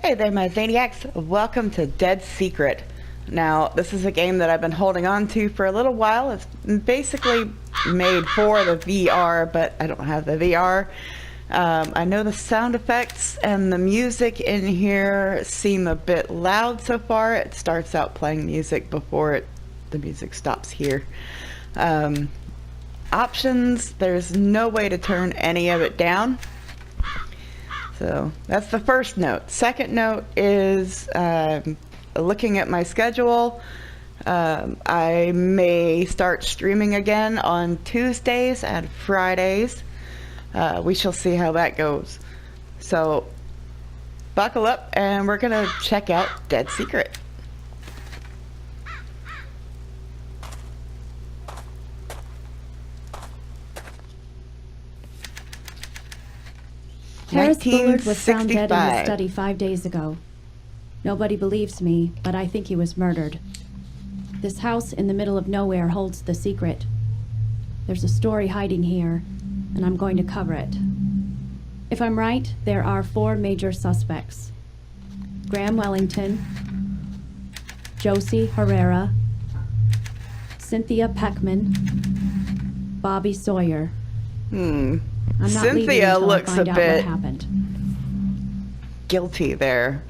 Hey there, my Zaniacs. Welcome to Dead Secret. Now, this is a game that I've been holding on to for a little while. It's basically made for the VR, but I don't have the VR. I know the sound effects and the music in here seem a bit loud so far. It starts out playing music before the music stops here. Options, there's no way to turn any of it down. So that's the first note. Second note is looking at my schedule. I may start streaming again on Tuesdays and Fridays. We shall see how that goes. So buckle up and we're gonna check out Dead Secret. Harris Bullard was found dead in his study 5 days ago. Nobody believes me, but I think he was murdered. This house in the middle of nowhere holds the secret. There's a story hiding here, and I'm going to cover it. If I'm right, there are 4 major suspects. Graham Wellington, Josie Herrera, Cynthia Peckman, Bobby Sawyer. I'm not Cynthia looks a bit bit what happened. guilty there.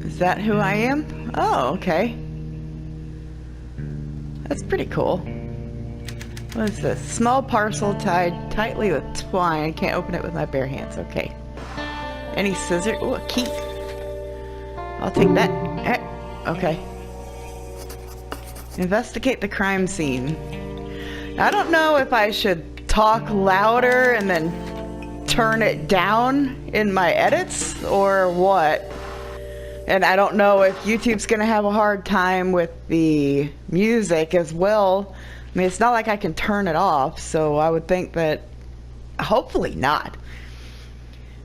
Is that who I am? Oh, okay. That's pretty cool. What is this? Small parcel tied tightly with twine. Can't open it with my bare hands. Okay. Any scissors? Ooh, a key. I'll take that. Okay. Investigate the crime scene. I don't know if I should talk louder and then turn it down in my edits or what. And I don't know if YouTube's gonna have a hard time with the music as well. I mean, it's not like I can turn it off, so I would think that hopefully not.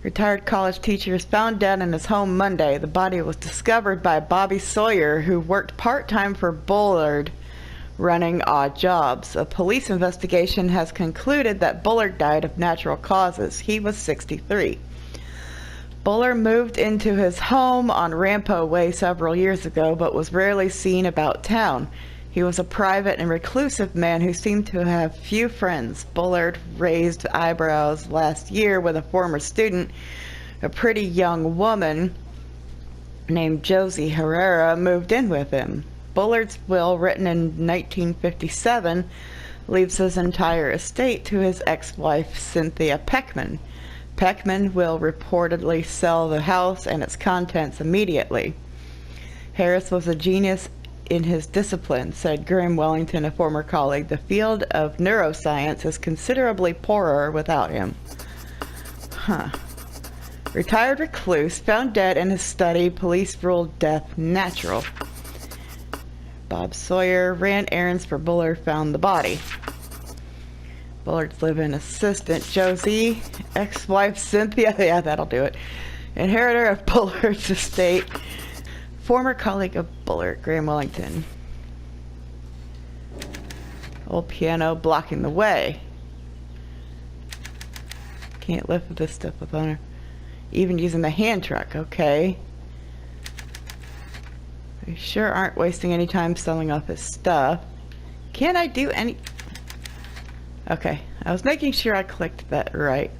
Retired college teacher is found dead in his home Monday. The body was discovered by Bobby Sawyer, who worked part-time for Bullard, running odd jobs. A police investigation has concluded that Bullard died of natural causes. He was 63. Bullard moved into his home on Rampo Way several years ago, but was rarely seen about town. He was a private and reclusive man who seemed to have few friends. Bullard raised eyebrows last year when a former student, a pretty young woman named Josie Herrera, moved in with him. Bullard's will, written in 1957, leaves his entire estate to his ex-wife, Cynthia Peckman. Peckman will reportedly sell the house and its contents immediately. Harris was a genius in his discipline, said Graham Wellington, a former colleague. The field of neuroscience is considerably poorer without him. Retired recluse, found dead in his study. Police ruled death natural. Bob Sawyer ran errands for Bullard, found the body. Bullard's live-in assistant, Josie, ex-wife Cynthia, yeah, that'll do it, inheritor of Bullard's estate, former colleague of Bullard, Graham Wellington. Old piano blocking the way. Can't lift this stuff with honor. Even using the hand truck, okay. We sure aren't wasting any time selling off his stuff. Can't I do any... Okay, I was making sure I clicked that right.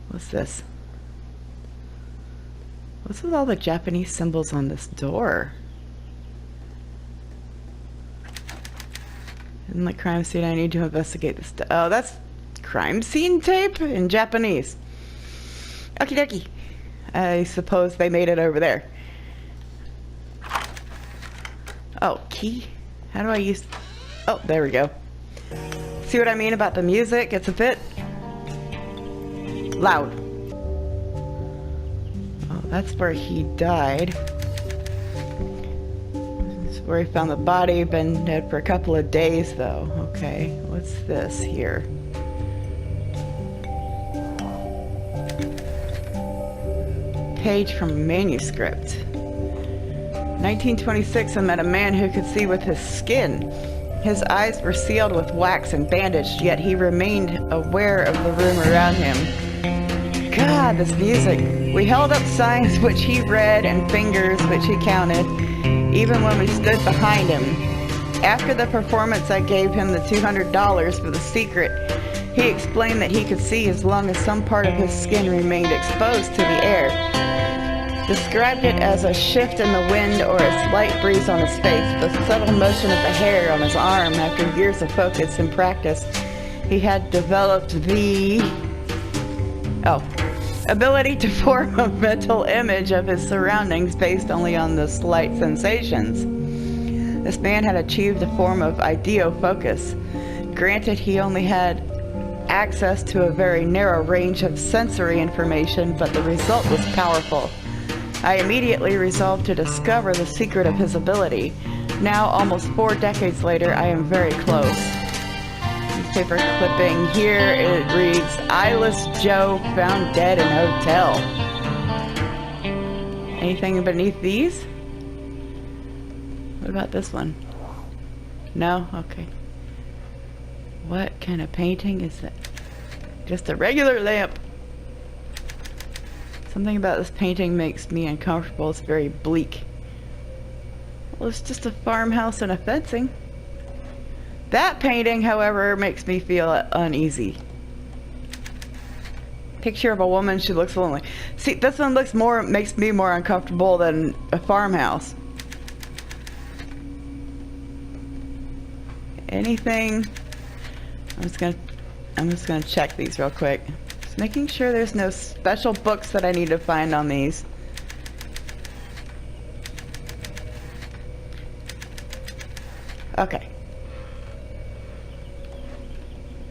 What's this? What's with all the Japanese symbols on this door? In the crime scene, I need to investigate this stuff. Oh, that's crime scene tape in Japanese. Okie dokie. I suppose they made it over there. Oh, key? How do I use... Oh, there we go. See what I mean about the music? It's a bit loud. Oh, that's where he died. This is where he found the body. Been dead for a couple of days, though. Okay, what's this here? Page from a manuscript. 1926, I met a man who could see with his skin. His eyes were sealed with wax and bandaged, yet he remained aware of the room around him. God, this music. We held up signs which he read and fingers which he counted, even when we stood behind him. After the performance, I gave him the $200 for the secret. He explained that he could see as long as some part of his skin remained exposed to the air. Described it as a shift in the wind or a slight breeze on his face, the subtle motion of the hair on his arm. After years of focus and practice, he had developed the ability to form a mental image of his surroundings based only on the slight sensations. This man had achieved a form of ideofocus. Granted, he only had access to a very narrow range of sensory information, but the result was powerful. I immediately resolved to discover the secret of his ability. Now, almost 4 decades later, I am very close. Newspaper clipping here, it reads, Eyeless Joe found dead in hotel. Anything beneath these? What about this one? No? Okay. What kind of painting is that? Just a regular lamp. Something about this painting makes me uncomfortable. It's very bleak. Well, it's just a farmhouse and a fencing. That painting, however, makes me feel uneasy. Picture of a woman, she looks lonely. See, this one makes me more uncomfortable than a farmhouse. Anything? I'm just gonna check these real quick. Just making sure there's no special books that I need to find on these. Okay.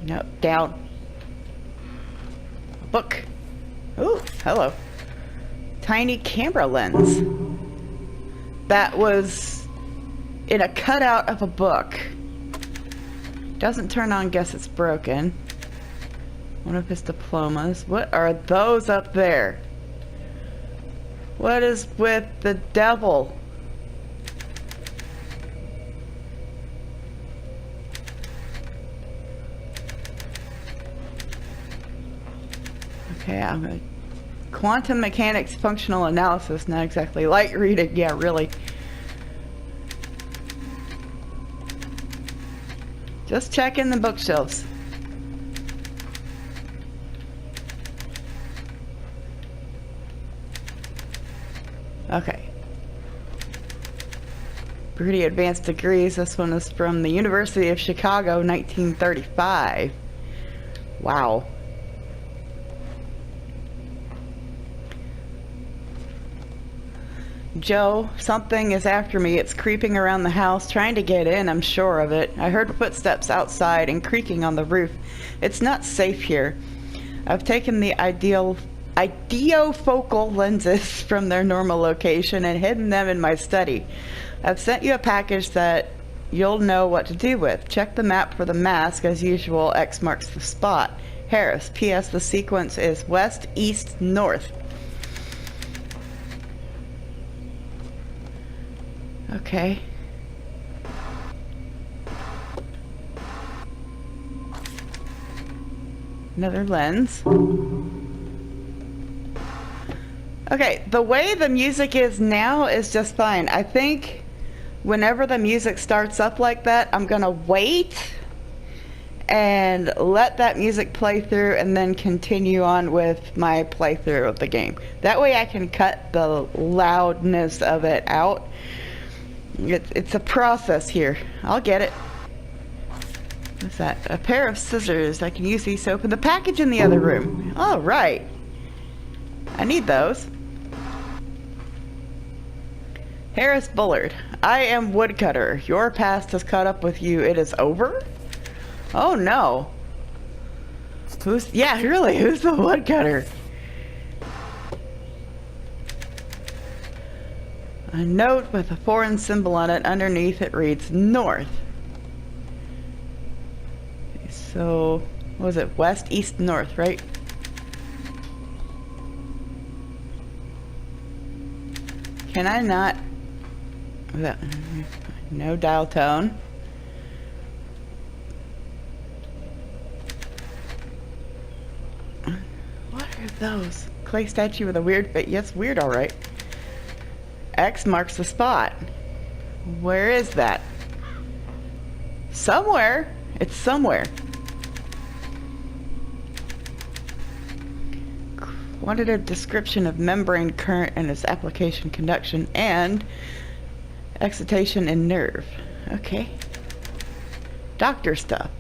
No, down. Book. Ooh, hello. Tiny camera lens. That was in a cutout of a book. Doesn't turn on, guess it's broken. One of his diplomas. What are those up there? What is with the devil? Okay, I'm gonna... Quantum mechanics functional analysis, not exactly light reading. Yeah, really. Just checking the bookshelves. Okay. Pretty advanced degrees. This one is from the University of Chicago, 1935. Wow. Joe, something is after me. It's creeping around the house, trying to get in, I'm sure of it. I heard footsteps outside and creaking on the roof. It's not safe here. I've taken the ideofocal lenses from their normal location and hidden them in my study. I've sent you a package that you'll know what to do with. Check the map for the mask. As usual, X marks the spot. Harris. P.S. The sequence is west, east, north. Okay. Another lens. Okay, the way the music is now is just fine. I think whenever the music starts up like that, I'm gonna wait and let that music play through and then continue on with my playthrough of the game. That way I can cut the loudness of it out. It's a process here. I'll get it. What's that? A pair of scissors. I can use these to open the package in the other room. Oh, right. I need those. Harris Bullard. I am woodcutter. Your past has caught up with you. It is over? Oh, no. Yeah, really, who's the woodcutter? A note with a foreign symbol on it. Underneath it reads north. Okay, so, what was it? West, east, north, right? Can I not... No dial tone. What are those? Clay statue with a weird face. Yes, weird, alright. X marks the spot. Where is that? Somewhere. It's somewhere. Quantitative description of membrane current and its application, conduction, and excitation in nerve. Okay. Doctor stuff.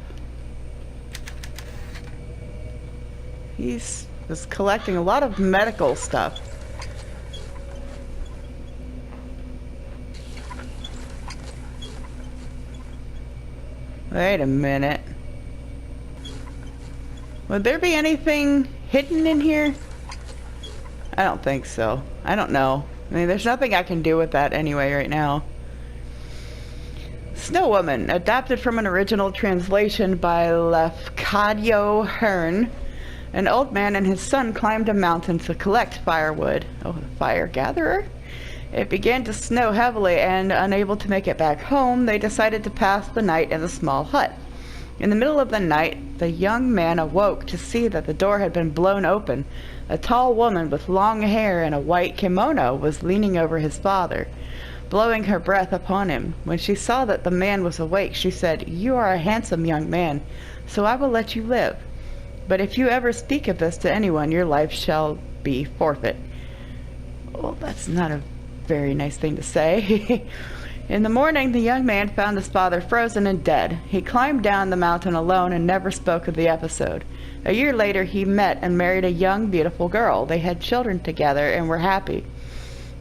He's was collecting a lot of medical stuff. Wait a minute. Would there be anything hidden in here? I don't think so. I don't know. I mean, there's nothing I can do with that anyway right now. Snow Woman, adapted from an original translation by Lefcadio Hearn. An old man and his son climbed a mountain to collect firewood. Oh, the fire gatherer? It began to snow heavily, and unable to make it back home, they decided to pass the night in a small hut. In the middle of the night, the young man awoke to see that the door had been blown open. A tall woman with long hair and a white kimono was leaning over his father, blowing her breath upon him. When she saw that the man was awake, she said, "You are a handsome young man, so I will let you live. But if you ever speak of this to anyone, your life shall be forfeit." Well, that's not a very nice thing to say. In the morning, the young man found his father frozen and dead. He climbed down the mountain alone and never spoke of the episode. A year later, he met and married a young, beautiful girl. They had children together and were happy.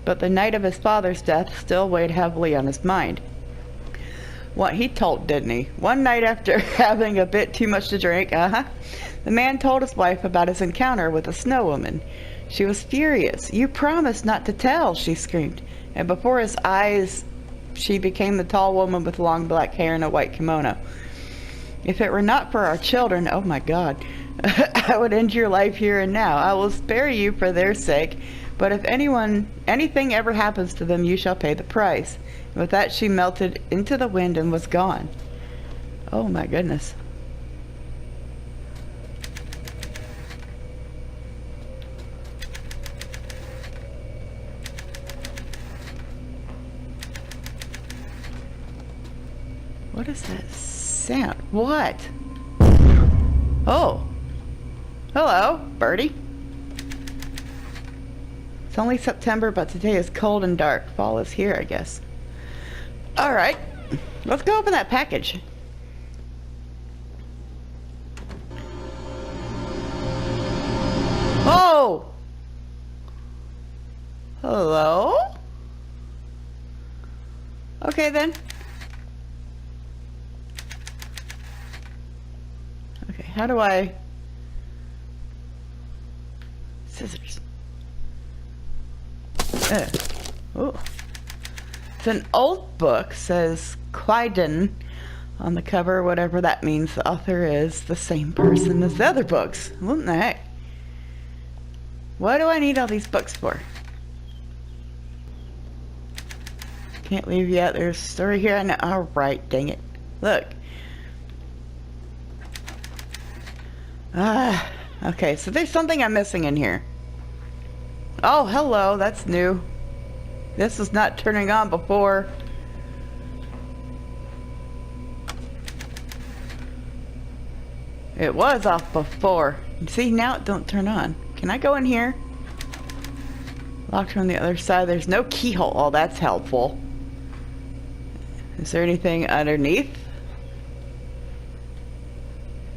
But the night of his father's death still weighed heavily on his mind. What he told, didn't he? One night after having a bit too much to drink, the man told his wife about his encounter with the Snow Woman. She was furious. "You promised not to tell," she screamed. And before his eyes, she became the tall woman with long black hair and a white kimono. "If it were not for our children, oh my God, I would end your life here and now. I will spare you for their sake, but if anything ever happens to them, you shall pay the price." And with that, she melted into the wind and was gone. Oh my goodness. What is that sound? What? Oh. Hello, birdie. It's only September, but today is cold and dark. Fall is here, I guess. Alright. Let's go open that package. Oh! Hello? Okay then. Okay, how do I... Scissors. Oh. It's an old book, says Clyden on the cover, whatever that means. The author is the same person as the other books. What the heck? What do I need all these books for? Can't leave yet. There's a story here. I know. Alright, dang it. Look. Okay, so there's something I'm missing in here. Oh, hello. That's new. This was not turning on before. It was off before. See, now it don't turn on. Can I go in here? Locked from the other side. There's no keyhole. Oh, that's helpful. Is there anything underneath?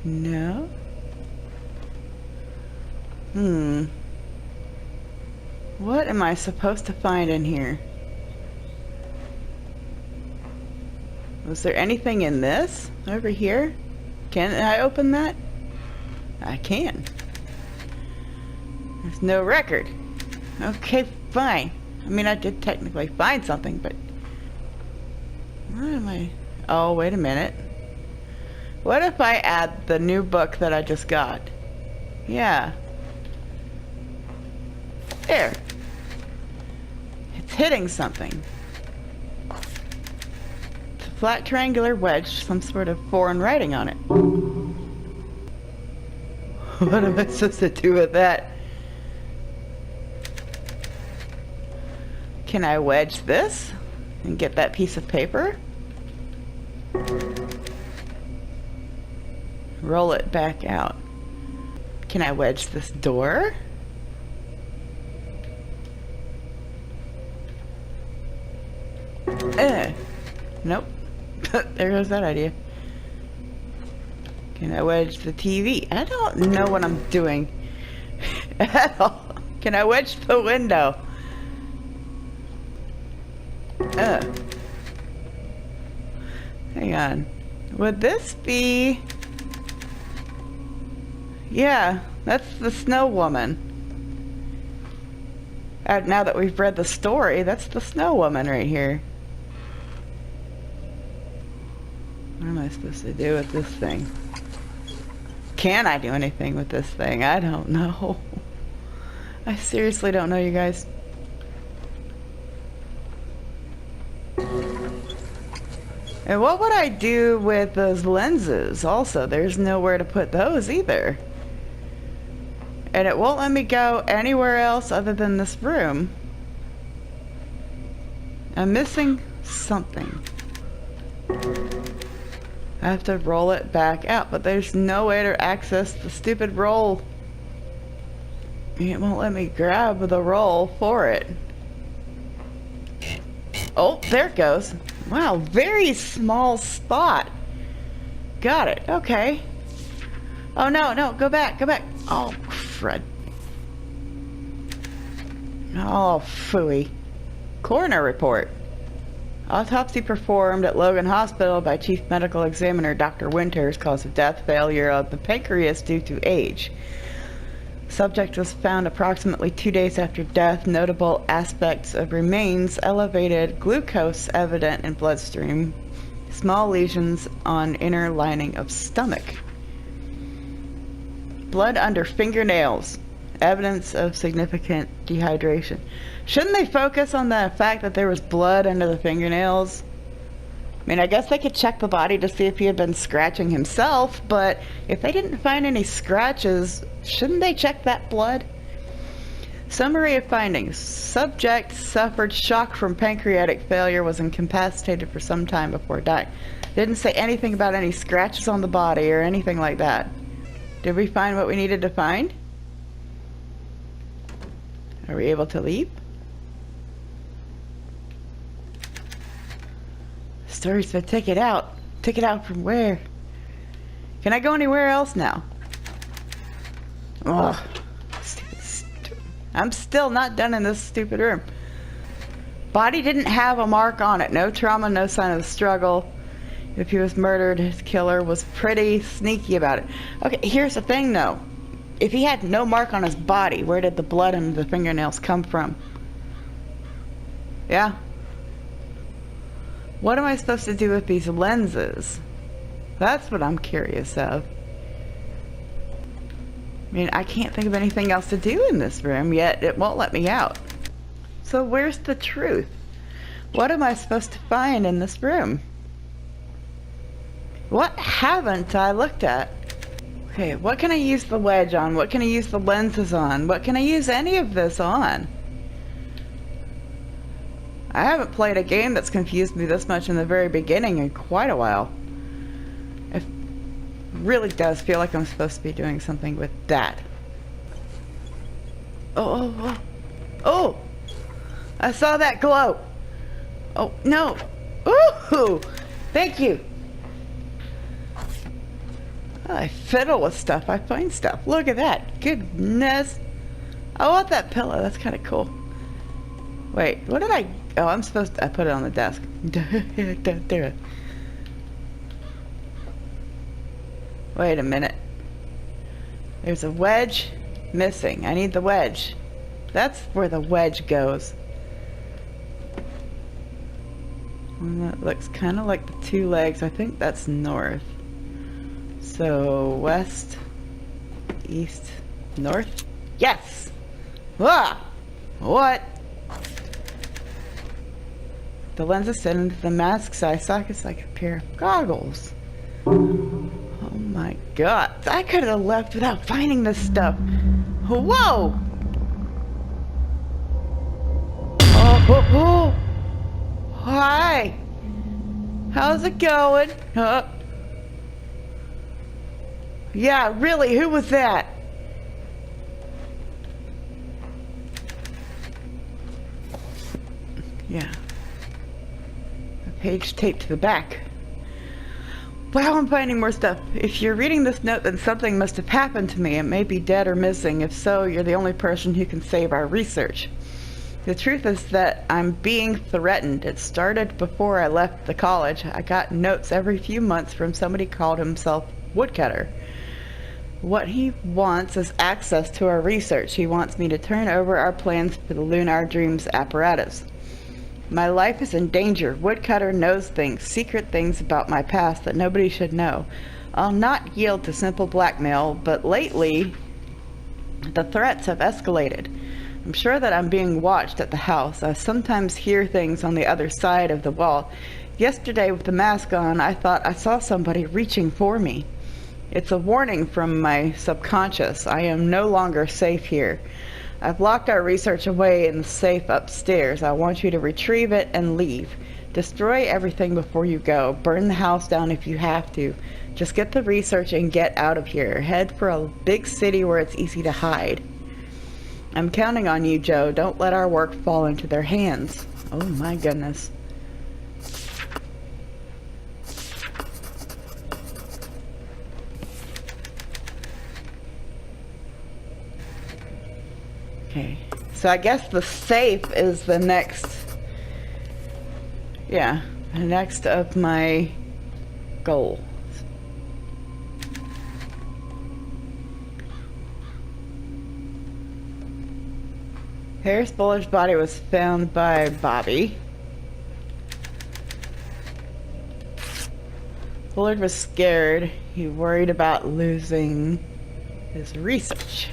No. What am I supposed to find in here? Was there anything in this? Over here? Can I open that? I can. There's no record. Okay, fine. I mean, I did technically find something, but... Where am I? Oh, wait a minute. What if I add the new book that I just got? Yeah. There. It's hitting something. It's a flat triangular wedge, some sort of foreign writing on it. What am I supposed to do with that? Can I wedge this and get that piece of paper? Roll it back out. Can I wedge this door? Nope. There goes that idea. Can I wedge the TV? I don't know what I'm doing at all. Can I wedge the window? Hang on. Would this be... Yeah, that's the snow woman. Now that we've read the story, that's the snow woman right here. What am I supposed to do with this thing? Can I do anything with this thing? I don't know. I seriously don't know, you guys. And what would I do with those lenses? Also, there's nowhere to put those either. And it won't let me go anywhere else other than this room. I'm missing something. I have to roll it back out, but there's no way to access the stupid roll. It won't let me grab the roll for it. Oh, there it goes. Wow, very small spot. Got it, okay. Oh no, no, go back, go back. Oh, crud. Oh, phooey. Coroner report. Autopsy performed at Logan Hospital by Chief Medical Examiner Dr. Winters. Cause of death, failure of the pancreas due to age. Subject was found approximately 2 days after death. Notable aspects of remains: elevated glucose evident in bloodstream. Small lesions on inner lining of stomach. Blood under fingernails. Evidence of significant dehydration. Shouldn't they focus on the fact that there was blood under the fingernails? I mean, I guess they could check the body to see if he had been scratching himself, but if they didn't find any scratches, shouldn't they check that blood? Summary of findings. Subject suffered shock from pancreatic failure, was incapacitated for some time before dying. Didn't say anything about any scratches on the body or anything like that. Did we find what we needed to find? Are we able to leave? Story said take it out. Take it out from where? Can I go anywhere else now? Ugh. Stupid. I'm still not done in this stupid room. Body didn't have a mark on it. No trauma, no sign of the struggle. If he was murdered, his killer was pretty sneaky about it. Okay, here's the thing though. If he had no mark on his body, where did the blood and the fingernails come from? Yeah? What am I supposed to do with these lenses? That's what I'm curious of. I mean, I can't think of anything else to do in this room, yet it won't let me out. So where's the truth? What am I supposed to find in this room? What haven't I looked at? Okay, what can I use the wedge on? What can I use the lenses on? What can I use any of this on? I haven't played a game that's confused me this much in the very beginning in quite a while. It really does feel like I'm supposed to be doing something with that. Oh! I saw that glow! Oh, no! Ooh! Thank you! I fiddle with stuff, I find stuff. Look at that. Goodness. I want that pillow, that's kind of cool. Wait, what did I... Oh, I'm supposed to... I put it on the desk. Wait a minute. There's a wedge missing. I need the wedge. That's where the wedge goes. And that looks kind of like the two legs. I think that's north. So, west, east, north? Yes! Ah! What? The lenses fit into the mask size sockets like a pair of goggles. Oh my god. I could have left without finding this stuff. Whoa! Oh. Oh, oh. Hi. How's it going? Yeah, really, who was that? Yeah. A page taped to the back. Wow, I'm finding more stuff. If you're reading this note, then something must have happened to me. It may be dead or missing. If so, you're the only person who can save our research. The truth is that I'm being threatened. It started before I left the college. I got notes every few months from somebody called himself Woodcutter. What he wants is access to our research. He wants me to turn over our plans for the Lunar Dreams apparatus. My life is in danger. Woodcutter knows things, secret things about my past that nobody should know. I'll not yield to simple blackmail, but lately, the threats have escalated. I'm sure that I'm being watched at the house. I sometimes hear things on the other side of the wall. Yesterday, with the mask on, I thought I saw somebody reaching for me. It's a warning from my subconscious. I am no longer safe here. I've locked our research away in the safe upstairs. I want you to retrieve it and leave. Destroy everything before you go. Burn the house down if you have to. Just get the research and get out of here. Head for a big city where it's easy to hide. I'm counting on you, Joe. Don't let our work fall into their hands. Oh my goodness. Okay, so I guess the safe is the next, the next of my goals. Harris Buller's body was found by Bobby. Bullard was scared. He worried about losing his research.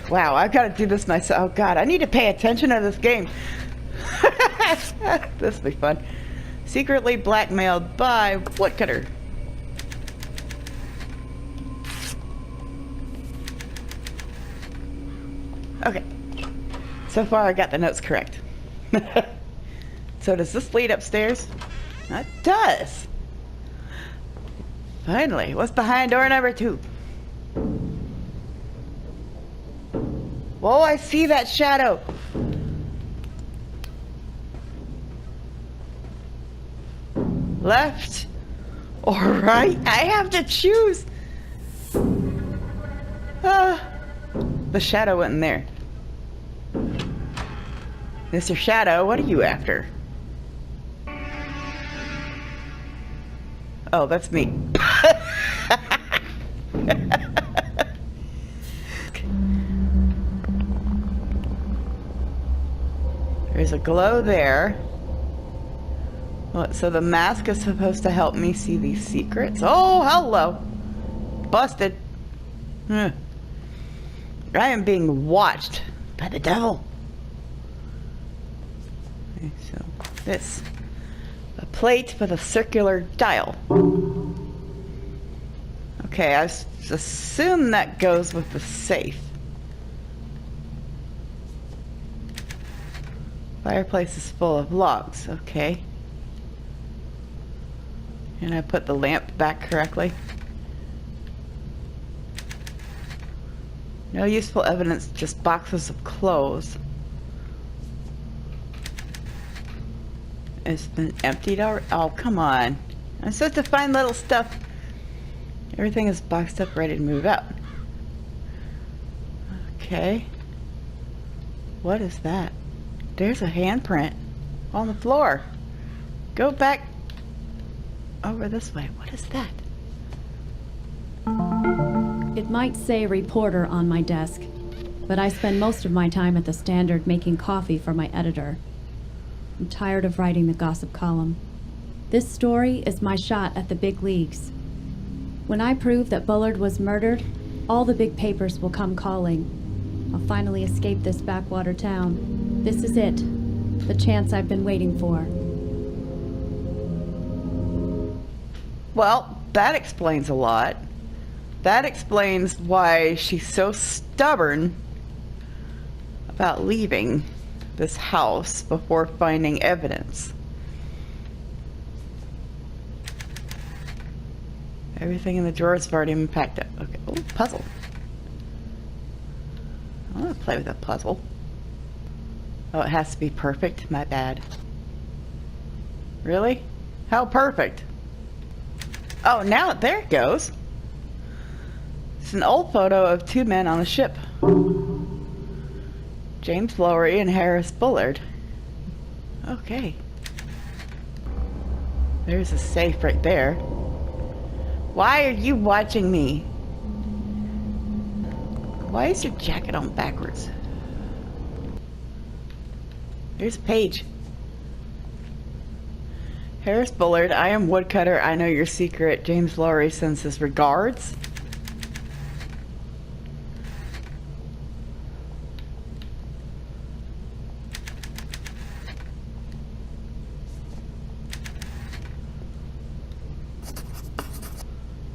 Wow, I've got to do this myself. Oh god, I need to pay attention to this game. This will be fun. Secretly blackmailed by Woodcutter. Okay. So far I got the notes correct. So does this lead upstairs? It does. Finally, what's behind door number 2? Whoa, I see that shadow. Left or right? I have to choose. The shadow went in there. Mr. Shadow, what are you after? Oh, that's me. There's a glow there. So the mask is supposed to help me see these secrets. Oh, hello. Busted. I am being watched by the devil. Okay, so this. A plate with a circular dial. Okay, I assume that goes with the safe. Fireplace is full of logs. Okay. And I put the lamp back correctly. No useful evidence, just boxes of clothes. It's been emptied already. Oh, come on. I'm supposed to find little stuff. Everything is boxed up, ready to move out. Okay. What is that? There's a handprint on the floor. Go back over this way. What is that? It might say reporter on my desk, but I spend most of my time at the Standard making coffee for my editor. I'm tired of writing the gossip column. This story is my shot at the big leagues. When I prove that Bullard was murdered, all the big papers will come calling. I'll finally escape this backwater town. This is it. The chance I've been waiting for. Well, that explains a lot. That explains why she's so stubborn about leaving. this house before finding evidence. Everything in the drawers have already been packed up. Okay. Oh, puzzle. I want to play with a puzzle. Oh, it has to be perfect? My bad. Really? How perfect? Oh, now there it goes. It's an old photo of two men on the ship. James Lowry and Harris Bullard. Okay. There's a safe right there. Why are you watching me? Why is your jacket on backwards? Here's a page. Harris Bullard, I am woodcutter. I know your secret. James Lowry sends his regards.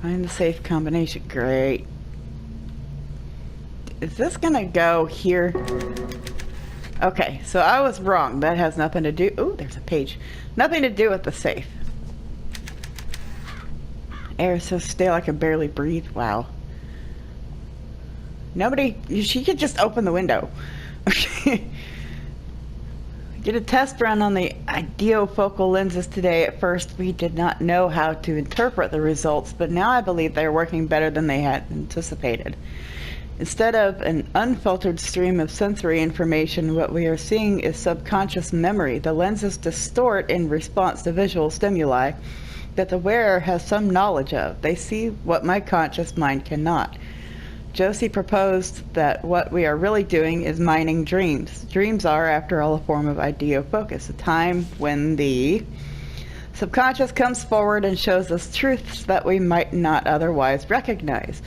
Find the safe combination. Great. Is this gonna go here? Okay, so I was wrong. That has nothing to do... Oh, there's a page. Nothing to do with the safe. Air is so stale I can barely breathe. Wow. Nobody... She could just open the window. Did a test run on the ideofocal lenses today. At first, we did not know how to interpret the results, but now I believe they are working better than they had anticipated. Instead of an unfiltered stream of sensory information, what we are seeing is subconscious memory. The lenses distort in response to visual stimuli that the wearer has some knowledge of. They see what my conscious mind cannot. Josie proposed that what we are really doing is mining dreams. Dreams are, after all, a form of ideofocus, a time when the subconscious comes forward and shows us truths that we might not otherwise recognize.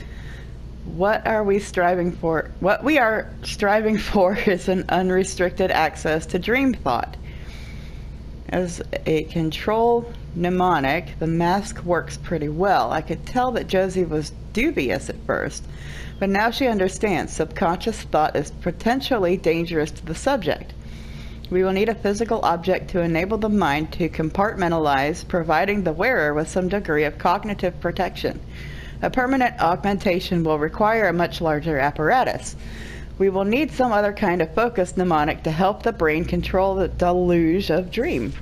What are we striving for? What we are striving for is an unrestricted access to dream thought. As a control mnemonic, the mask works pretty well. I could tell that Josie was dubious at first, but now she understands subconscious thought is potentially dangerous to the subject. We will need a physical object to enable the mind to compartmentalize, providing the wearer with some degree of cognitive protection. A permanent augmentation will require a much larger apparatus. We will need some other kind of focus mnemonic to help the brain control the deluge of dream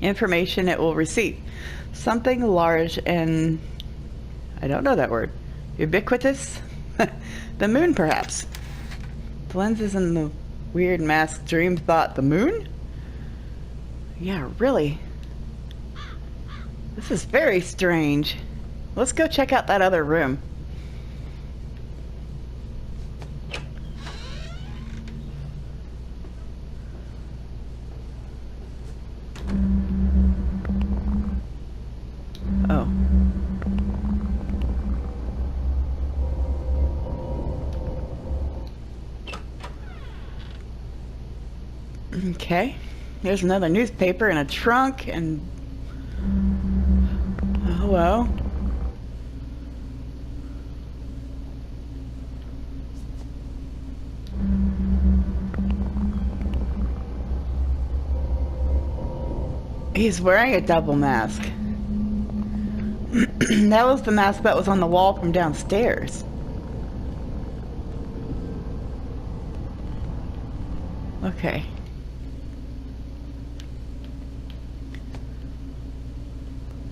information it will receive. Something large and, I don't know that word, ubiquitous? The moon, perhaps. The lenses in the weird mask dream thought the moon? Yeah, really. This is very strange. Let's go check out that other room. Oh. Okay. There's another newspaper in a trunk and... Oh, well. He's wearing a double mask. That was the mask that was on the wall from downstairs. Okay.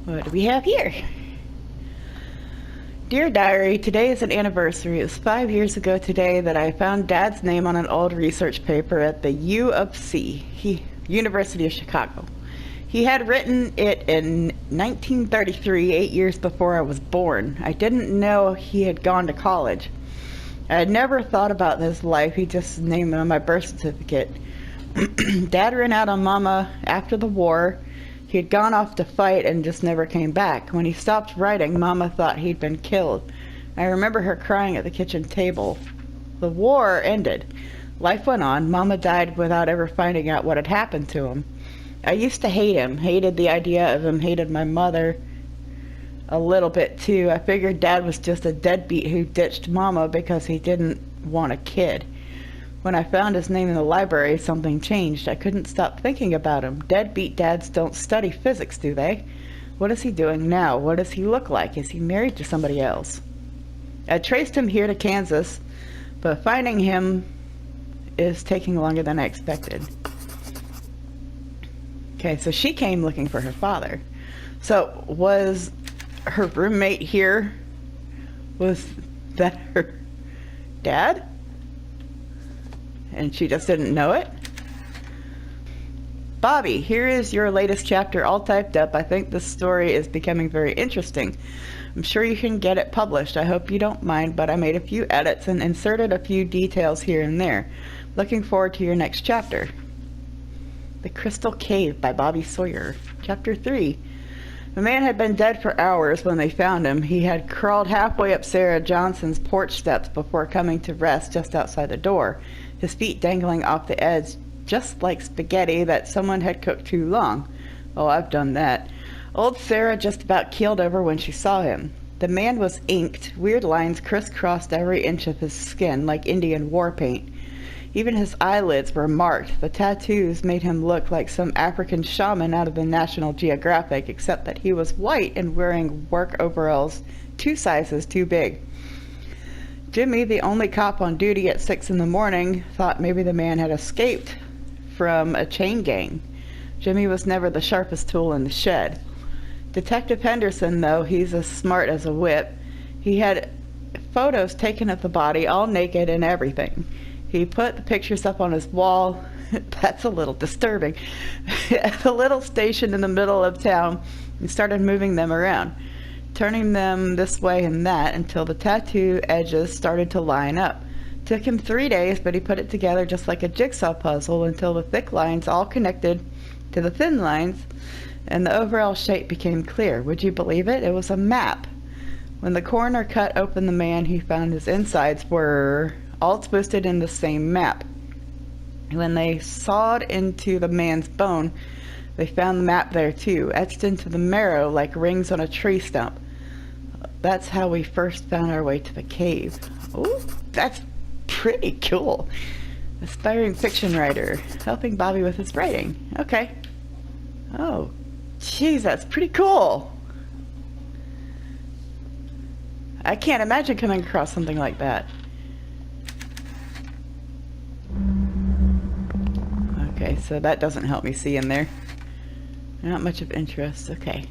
What do we have here? Dear Diary, today is an anniversary. It was 5 years ago today that I found Dad's name on an old research paper at the U of C, University of Chicago. He had written it in 1933, 8 years before I was born. I didn't know he had gone to college. I had never thought about his life. He just named it on my birth certificate. Dad ran out on Mama after the war. He had gone off to fight and just never came back. When he stopped writing, Mama thought he'd been killed. I remember her crying at the kitchen table. The war ended. Life went on. Mama died without ever finding out what had happened to him. I used to hate him, hated the idea of him, hated my mother a little bit too. I figured Dad was just a deadbeat who ditched Mama because he didn't want a kid. When I found his name in the library, something changed. I couldn't stop thinking about him. Deadbeat dads don't study physics, do they? What is he doing now? What does he look like? Is he married to somebody else? I traced him here to Kansas, but finding him is taking longer than I expected. Okay, so she came looking for her father. So was her roommate here? Was that her dad? And she just didn't know it? Bobby, here is your latest chapter all typed up. I think this story is becoming very interesting. I'm sure you can get it published. I hope you don't mind, but I made a few edits and inserted a few details here and there. Looking forward to your next chapter. The Crystal Cave by Bobby Sawyer. Chapter 3. The man had been dead for hours when they found him. He had crawled halfway up Sarah Johnson's porch steps before coming to rest just outside the door, his feet dangling off the edge, just like spaghetti that someone had cooked too long. Oh, I've done that. Old Sarah just about keeled over when she saw him. The man was inked. Weird lines crisscrossed every inch of his skin like Indian war paint. Even his eyelids were marked. The tattoos made him look like some African shaman out of the National Geographic, except that he was white and wearing work overalls 2 sizes too big. Jimmy, the only cop on duty at 6 in the morning, thought maybe the man had escaped from a chain gang. Jimmy was never the sharpest tool in the shed. Detective Henderson, though, he's as smart as a whip. He had photos taken of the body, all naked and everything. He put the pictures up on his wall. That's a little disturbing. At a little station in the middle of town, and started moving them around, turning them this way and that until the tattoo edges started to line up. Took him 3 days, but he put it together just like a jigsaw puzzle until the thick lines all connected to the thin lines and the overall shape became clear. Would you believe it? It was a map. When the coroner cut open the man, he found his insides were all twisted in the same map. When they sawed into the man's bone, they found the map there too, etched into the marrow like rings on a tree stump. That's how we first found our way to the cave. Oh, that's pretty cool. Aspiring fiction writer, helping Bobby with his writing. Okay. Oh, geez, that's pretty cool. I can't imagine coming across something like that. Okay, so that doesn't help me see in there. Not much of interest. Okay.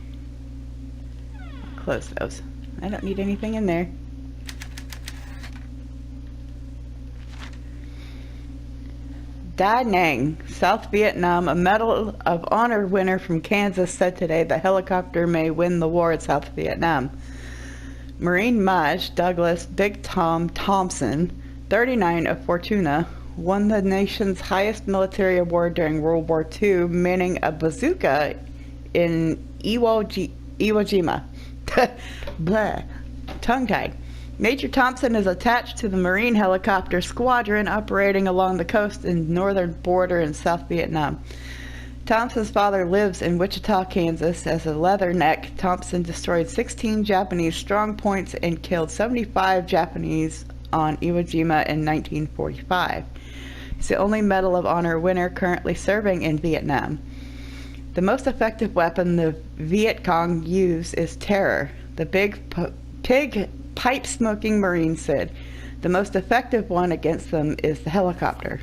I'll close those. I don't need anything in there. Da Nang, South Vietnam, a Medal of Honor winner from Kansas, said today the helicopter may win the war in South Vietnam. Marine Maj Douglas Big Tom Thompson, 39 of Fortuna, won the nation's highest military award during World War II, manning a bazooka in Iwo Jima. Blah. Tongue-tied. Major Thompson is attached to the Marine Helicopter Squadron operating along the coast and northern border in South Vietnam. Thompson's father lives in Wichita, Kansas. As a leatherneck, Thompson destroyed 16 Japanese strongpoints and killed 75 Japanese on Iwo Jima in 1945. He's the only Medal of Honor winner currently serving in Vietnam. The most effective weapon the Viet Cong use is terror, the big pig pipe-smoking Marine said. The most effective one against them is the helicopter.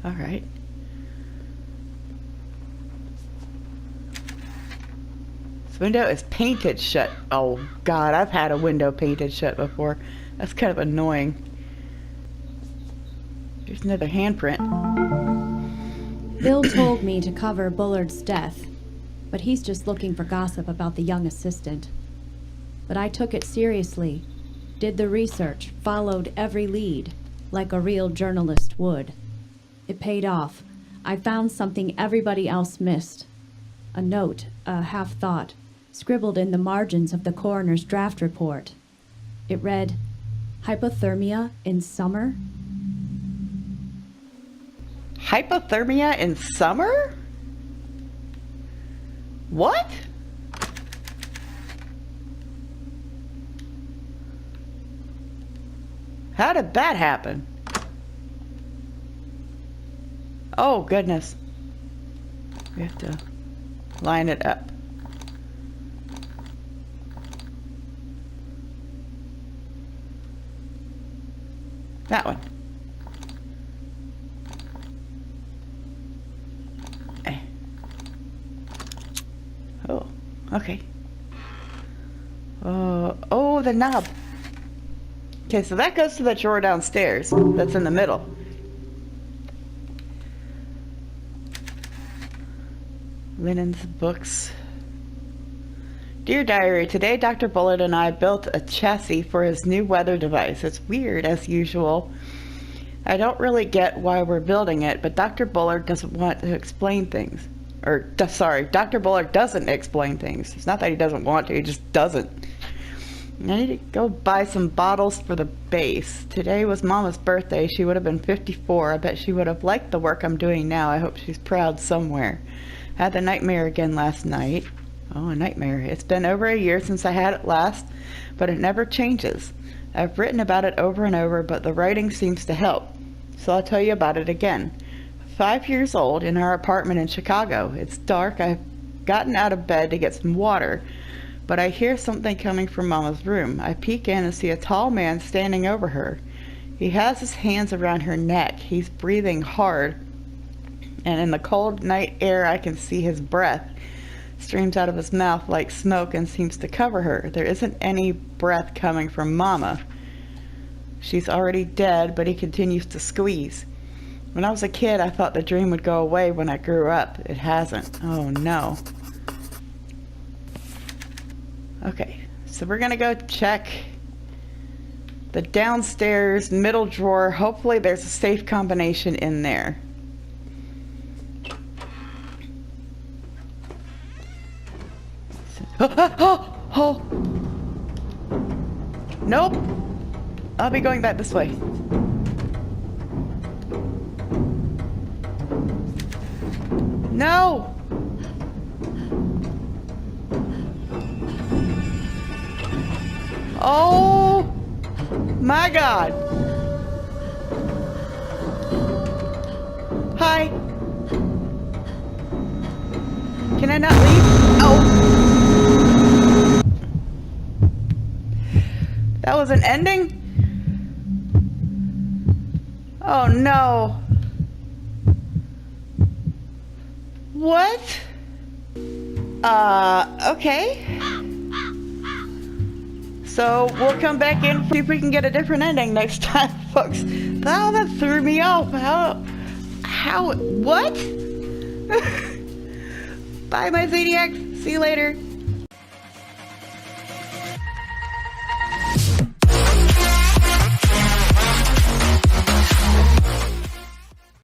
All right. This window is painted shut. Oh, God, I've had a window painted shut before. That's kind of annoying. There's another handprint. Bill told me to cover Bullard's death, but he's just looking for gossip about the young assistant. But I took it seriously, did the research, followed every lead, like a real journalist would. It paid off. I found something everybody else missed. A note, a half-thought, scribbled in the margins of the coroner's draft report. It read, "Hypothermia in summer?" Hypothermia in summer? What? How did that happen? Oh, goodness. We have to line it up. That one. Oh, okay. Oh, the knob. Okay, so that goes to the drawer downstairs. That's in the middle. Linens, books. Dear Diary, today Dr. Bullard and I built a chassis for his new weather device. It's weird, as usual. I don't really get why we're building it, but Dr. Bullard doesn't want to explain things. Sorry, Dr. Bullard doesn't explain things. It's not that he doesn't want to, he just doesn't. I need to go buy some bottles for the base. Today was Mama's birthday. She would have been 54. I bet she would have liked the work I'm doing now. I hope she's proud somewhere. I had the nightmare again last night. Oh, a nightmare. It's been over a year since I had it last, but it never changes. I've written about it over and over, but the writing seems to help. So I'll tell you about it again. 5 years old, in our apartment in Chicago. It's dark. I've gotten out of bed to get some water, but I hear something coming from Mama's room. I peek in and see a tall man standing over her. He has his hands around her neck. He's breathing hard, and in the cold night air I can see his breath streams out of his mouth like smoke and seems to cover her. There isn't any breath coming from Mama. She's already dead, but he continues to squeeze. When I was a kid, I thought the dream would go away when I grew up. It hasn't. Oh no. Okay, so we're gonna go check the downstairs middle drawer. Hopefully there's a safe combination in there. Oh! Nope! I'll be going back this way. No! Oh my God! Hi! Can I not leave? Oh! That was an ending? Oh no! What? Okay. So we'll come back in, see if we can get a different ending next time, folks. Oh, that threw me off. What? Bye, my Zaniacs. See you later.